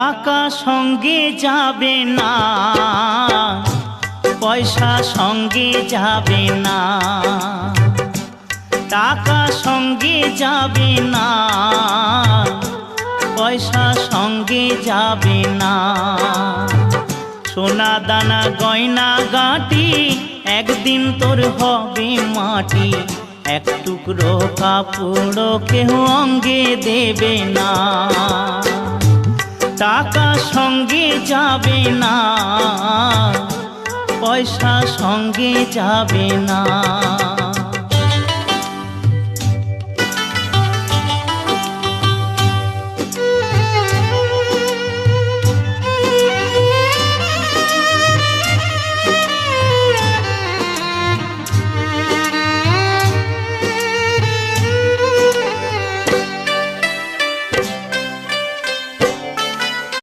টাকা সঙ্গে যাবে না, পয়সা সঙ্গে যাবে না। টাকা সঙ্গে যাবে না, পয়সা সঙ্গে যাবে না। সোনা দানা গয়না গাঁটি একদিন তোর হবে মাটি। এক টুকরো কাপড় কেউ অঙ্গে দেবে না। টাকা সঙ্গে যাবে না, পয়সা সঙ্গে যাবে না।